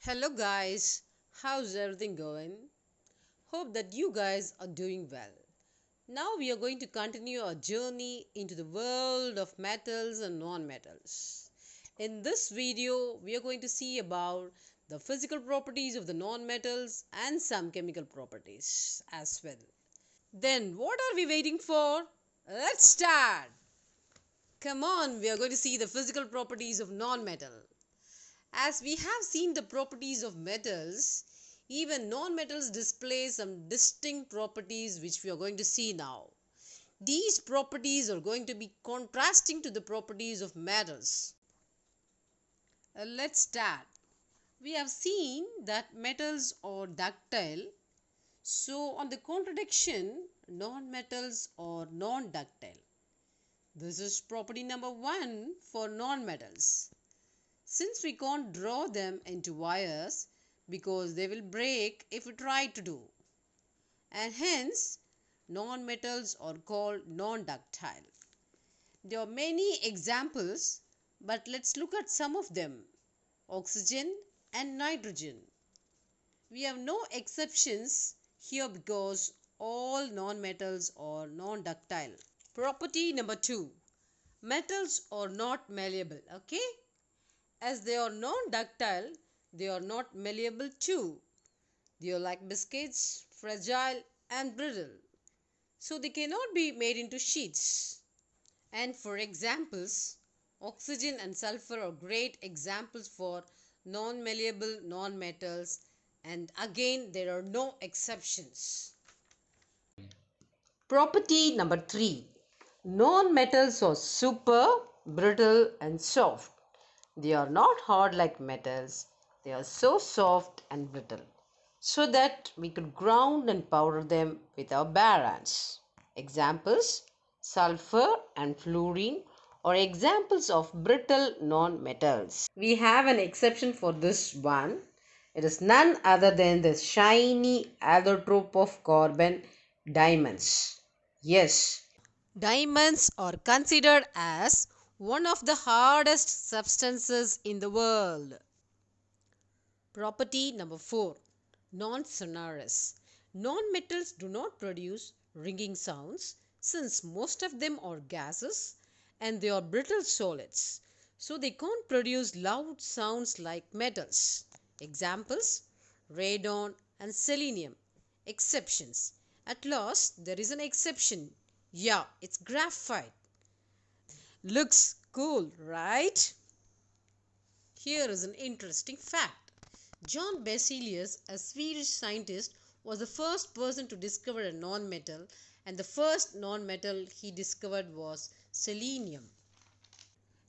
Hello guys, how's everything going? Hope that you guys are doing well. Now we are going to continue our journey into the world of metals and non-metals. In this video, we are going to see about the physical properties of the non-metals and some chemical properties as well. Then what are we waiting for? Let's start! Come on, we are going to see the physical properties of non-metal. As we have seen the properties of metals, even non-metals display some distinct properties which we are going to see now. These properties are going to be contrasting to the properties of metals. Let's start. We have seen that metals are ductile. So on the contradiction, non-metals are non-ductile. This is property number 1 for non-metals. Since we can't draw them into wires because they will break if we try to do, and hence non-metals are called non-ductile. There are many examples, but let's look at some of them. Oxygen and nitrogen. We have no exceptions here because all non-metals are non-ductile. Property number 2. Metals are not malleable, okay? As they are non-ductile, they are not malleable too. They are like biscuits, fragile and brittle. So they cannot be made into sheets. And for examples, oxygen and sulfur are great examples for non-malleable non-metals, and again there are no exceptions. Property number 3. Non-metals are super, brittle and soft. They are not hard like metals. They are so soft and brittle, so that we could ground and powder them with our bare hands. Examples: sulfur and fluorine are examples of brittle non-metals. We have an exception for this one. It is none other than the shiny allotrope of carbon, diamonds. Yes, diamonds are considered as one of the hardest substances in the world. Property number 4. Non-sonorous. Non-metals do not produce ringing sounds since most of them are gases and they are brittle solids. So they can't produce loud sounds like metals. Examples: radon and selenium. Exceptions. At last, there is an exception. Yeah, it's graphite. Looks cool, right? Here is an interesting fact. John Berzelius, a Swedish scientist, was the first person to discover a non-metal, and the first non-metal he discovered was selenium.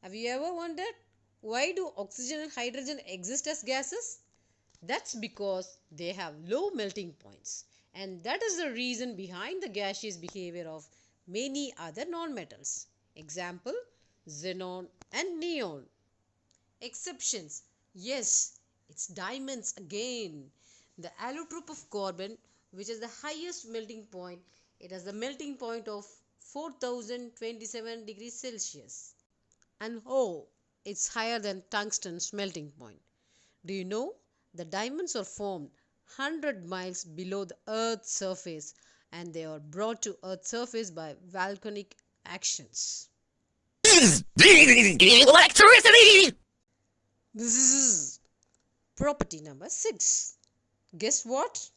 Have you ever wondered why do oxygen and hydrogen exist as gases? That's because they have low melting points, and that is the reason behind the gaseous behavior of many other non-metals. Example: xenon and neon. Exceptions: yes, it's diamonds again. The allotrope of carbon, which is the highest melting point, it has the melting point of 4027 degrees Celsius. And oh, it's higher than tungsten's melting point. Do you know the diamonds are formed 100 miles below the Earth's surface, and they are brought to Earth's surface by volcanic actions. Electricity! This is property number 6. Guess what?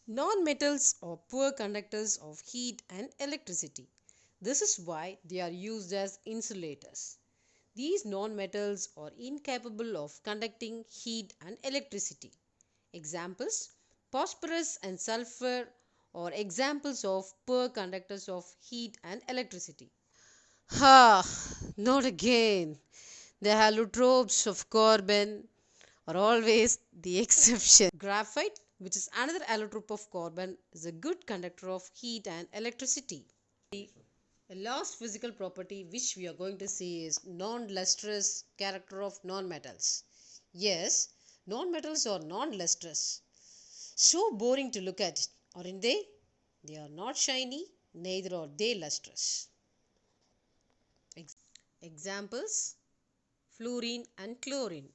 Non-metals are poor conductors of heat and electricity. This is why they are used as insulators. These non-metals are incapable of conducting heat and electricity. Examples: phosphorus and sulfur are examples of poor conductors of heat and electricity. Ha! Not again. The allotropes of carbon are always the exception. Graphite, which is another allotrope of carbon, is a good conductor of heat and electricity. The last physical property which we are going to see is non-lustrous character of non-metals. Yes, non-metals are non-lustrous. So boring to look at, aren't they? They are not shiny, neither are they lustrous. Examples: fluorine and chlorine.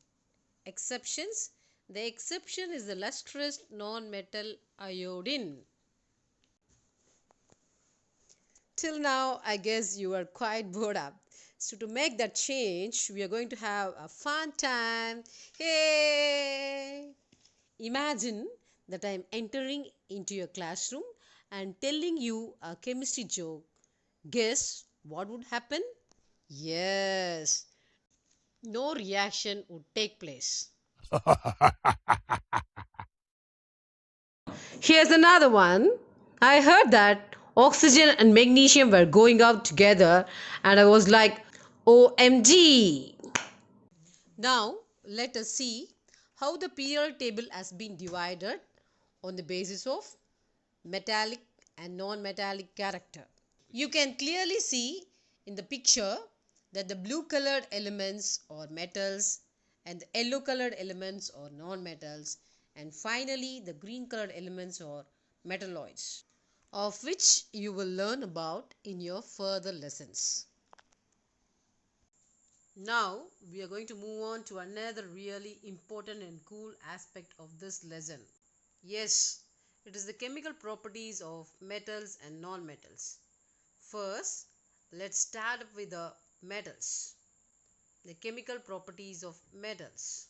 Exceptions: The exception is the lustrous non-metal iodine. Till now, I guess you are quite bored up. So, to make that change, we are going to have a fun time. Hey! Imagine that I am entering into your classroom and telling you a chemistry joke. Guess what would happen? Yes, no reaction would take place. Here's another one. I heard that oxygen and magnesium were going out together, and I was like, OMG. Now, let us see how the periodic table has been divided on the basis of metallic and non metallic character. You can clearly see in the picture that the blue colored elements are metals and the yellow colored elements are non-metals, and finally the green colored elements are metalloids, of which you will learn about in your further lessons. Now we are going to move on to another really important and cool aspect of this lesson. Yes, it is the chemical properties of metals and non-metals. First, let's start with the metals, the chemical properties of metals.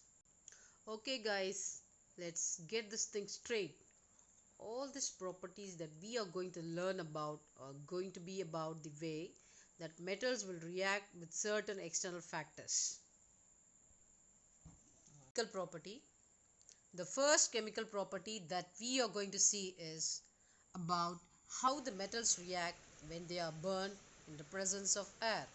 Okay, guys, let's get this thing straight. All these properties that we are going to learn about are going to be about the way that metals will react with certain external factors. Chemical property. The first chemical property that we are going to see is about how the metals react when they are burned in the presence of air.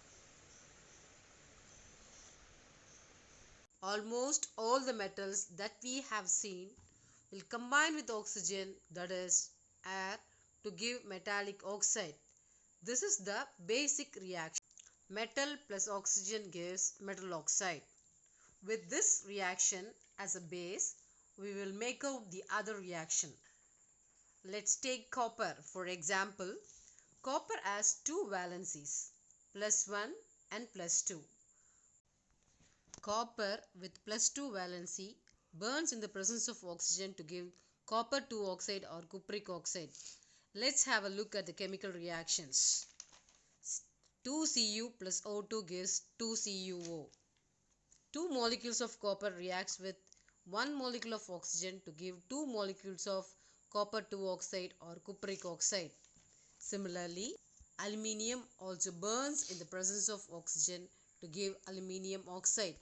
Almost all the metals that we have seen will combine with oxygen, that is air, to give metallic oxide. This is the basic reaction. Metal plus oxygen gives metal oxide. With this reaction as a base, we will make out the other reaction. Let's take copper for example. Copper has two valencies, +1 and +2. Copper with +2 valency burns in the presence of oxygen to give copper 2 oxide or cupric oxide. Let's have a look at the chemical reactions. 2Cu plus O2 gives 2CuO. Two molecules of copper reacts with one molecule of oxygen to give two molecules of copper 2 oxide or cupric oxide. Similarly, aluminium also burns in the presence of oxygen to give aluminium oxide.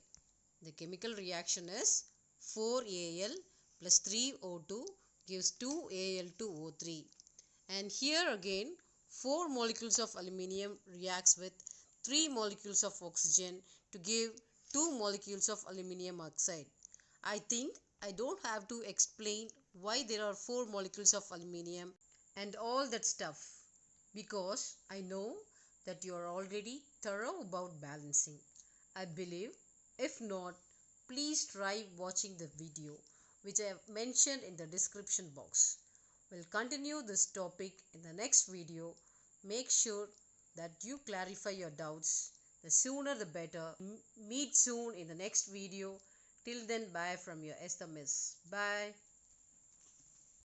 The chemical reaction is 4Al plus 3O2 gives 2Al2O3. And here again 4 molecules of aluminium reacts with 3 molecules of oxygen to give 2 molecules of aluminium oxide. I think I don't have to explain why there are 4 molecules of aluminium and all that stuff, because I know that you are already thorough about balancing. I believe. If not, please try watching the video which I have mentioned in the description box. We'll continue this topic in the next video. Make sure that you clarify your doubts. The sooner the better. Meet soon in the next video. Till then, bye from your Esther Miss. Bye.